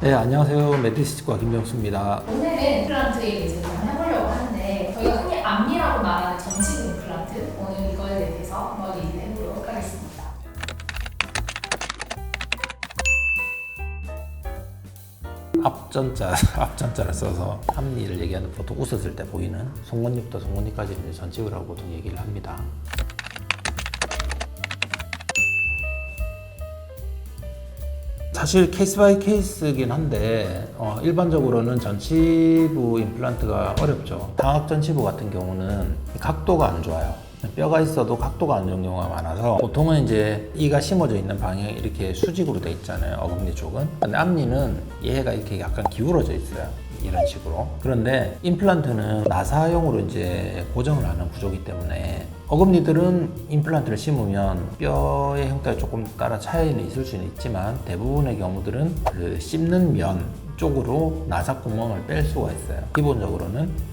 네, 안녕하세요. 메디스치과 김병수입니다. 오늘은 임플란트에 대해서 좀 해보려고 하는데 저희가 흔히 앞니라고 말하는 전치부 임플란트 오늘 이거에 대해서 한번 얘기를 해보도록 하겠습니다. 앞전자를 써서 앞니를 얘기하는 보통 웃었을 때 보이는 송곳니부터 송곳니까지 이제 전치부라고 보통 얘기를 합니다. 사실 케이스 바이 케이스긴 한데 일반적으로는 전치부 임플란트가 어렵죠. 상악 전치부 같은 경우는 각도가 안 좋아요. 뼈가 있어도 각도가 안 좋은 경우가 많아서 보통은 이제 이가 심어져 있는 방향이 이렇게 수직으로 돼 있잖아요, 어금니 쪽은. 근데 앞니는 얘가 이렇게 약간 기울어져 있어요, 이런 식으로. 그런데 임플란트는 나사형으로 이제 고정을 하는 구조이기 때문에 어금니들은 임플란트를 심으면 뼈의 형태가 조금 따라 차이는 있을 수는 있지만 대부분의 경우들은 그 씹는 면 쪽으로 나사구멍을 뺄 수가 있어요. 기본적으로는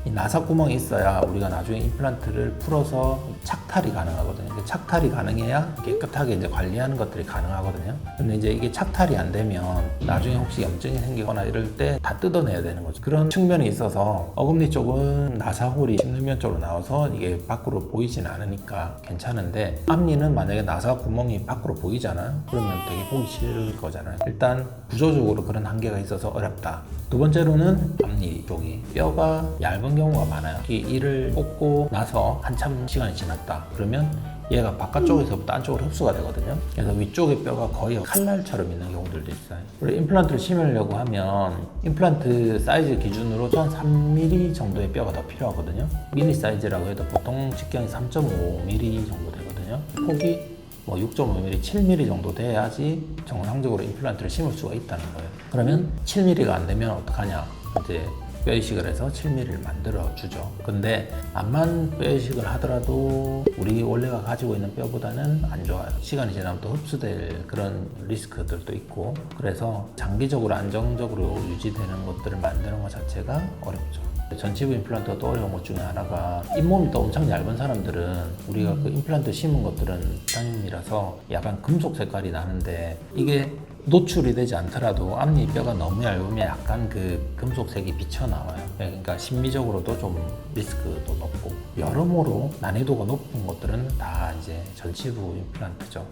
이 나사구멍이 있어야 우리가 나중에 임플란트를 풀어서 착탈이 가능하거든요. 착탈이 가능해야 깨끗하게 이제 관리하는 것들이 가능하거든요. 근데 이제 이게 착탈이 안 되면 나중에 혹시 염증이 생기거나 이럴 때 다 뜯어내야 되는 거죠. 그런 측면이 있어서 어금니 쪽은 나사홀이 씹는 면 쪽으로 나와서 이게 밖으로 보이진 않으니까 괜찮은데 앞니는 만약에 나사구멍이 밖으로 보이잖아요. 그러면 되게 보기 싫을 거잖아요. 일단 구조적으로 그런 한계가 있어서 어렵다. 두 번째로는 앞니 쪽이 뼈가 얇은 경우가 많아요. 이를 뽑고 나서 한참 시간이 지났다 그러면 얘가 바깥쪽에서부터 안쪽으로 흡수가 되거든요. 그래서 위쪽의 뼈가 거의 칼날처럼 있는 경우들도 있어요. 그리고 임플란트를 심으려고 하면 임플란트 사이즈 기준으로 한 3mm 정도의 뼈가 더 필요하거든요. 미니 사이즈라고 해도 보통 직경이 3.5mm 정도 되거든요. 폭이 6.5mm, 7mm 정도 돼야지 정상적으로 임플란트를 심을 수가 있다는 거예요. 그러면 7mm가 안 되면 어떡하냐? 이제 뼈 이식을 해서 7mm를 만들어 주죠. 근데 암만 뼈 이식을 하더라도 우리 원래가 가지고 있는 뼈보다는 안 좋아요. 시간이 지나면 또 흡수될 그런 리스크들도 있고, 그래서 장기적으로 안정적으로 유지되는 것들을 만드는 것 자체가 어렵죠. 전치부 임플란트가 또 어려운 것 중에 하나가 잇몸이 또 엄청 얇은 사람들은 우리가 그 임플란트 심은 것들은 티타늄이라서 약간 금속 색깔이 나는데 이게 노출이 되지 않더라도 앞니 뼈가 너무 얇으면 약간 그 금속색이 비쳐나와요. 그러니까 심미적으로도 좀 리스크도 높고 여러모로 난이도가 높은 것들은 다 이제 전치부 임플란트죠.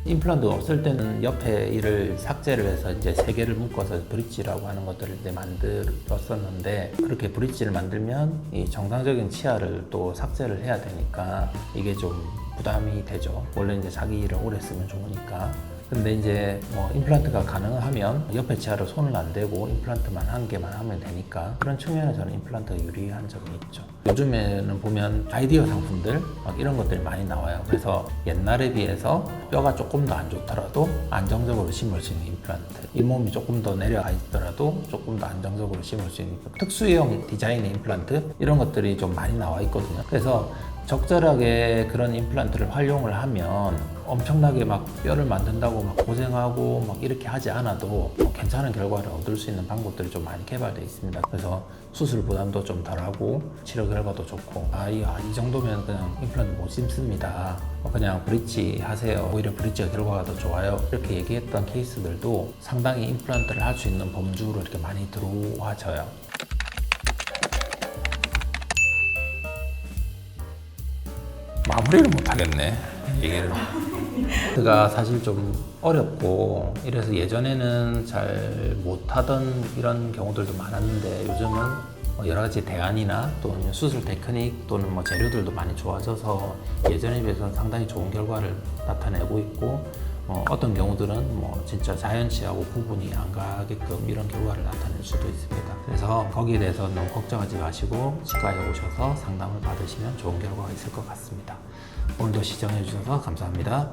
임플란트가 없을 때는 옆에 이를 삭제를 해서 이제 세 개를 묶어서 브릿지라고 하는 것들을 이제 만들었었는데, 그렇게 브릿지를 만들면 이 정상적인 치아를 또 삭제를 해야 되니까 이게 좀 부담이 되죠. 원래 이제 자기 일을 오래 쓰면 좋으니까. 근데 이제 임플란트가 가능하면 옆에 치아를 손을 안 대고 임플란트만 한 개만 하면 되니까 그런 측면에서는 임플란트가 유리한 점이 있죠. 요즘에는 보면 아이디어 상품들 이런 것들이 많이 나와요. 그래서 옛날에 비해서 뼈가 조금 더 안 좋더라도 안정적으로 심을 수 있는 임플란트, 잇몸이 조금 더 내려가 있더라도 조금 더 안정적으로 심을 수 있는 특수형 디자인의 임플란트, 이런 것들이 좀 많이 나와 있거든요. 그래서 적절하게 그런 임플란트를 활용을 하면 엄청나게 막 뼈를 만든다고 막 고생하고 막 이렇게 하지 않아도 괜찮은 결과를 얻을 수 있는 방법들이 좀 많이 개발되어 있습니다. 그래서 수술 부담도 좀 덜하고 치료 결과도 좋고, 이 정도면 그냥 임플란트 못 심습니다, 그냥 브릿지 하세요, 오히려 브릿지가 결과가 더 좋아요, 이렇게 얘기했던 케이스들도 상당히 임플란트를 할 수 있는 범주로 이렇게 많이 들어와져요. 마무리를 못 하겠네, 얘기를. 그가 사실 좀 어렵고 이래서 예전에는 잘 못하던 이런 경우들도 많았는데 요즘은 여러 가지 대안이나 또는 수술 테크닉 또는 재료들도 많이 좋아져서 예전에 비해서는 상당히 좋은 결과를 나타내고 있고, 어떤 경우들은 진짜 자연치하고 구분이 안 가게끔 이런 결과를 나타낼 수도 있습니다. 그래서 거기에 대해서 너무 걱정하지 마시고 치과에 오셔서 상담을 받으시면 좋은 결과가 있을 것 같습니다. 오늘도 시청해 주셔서 감사합니다.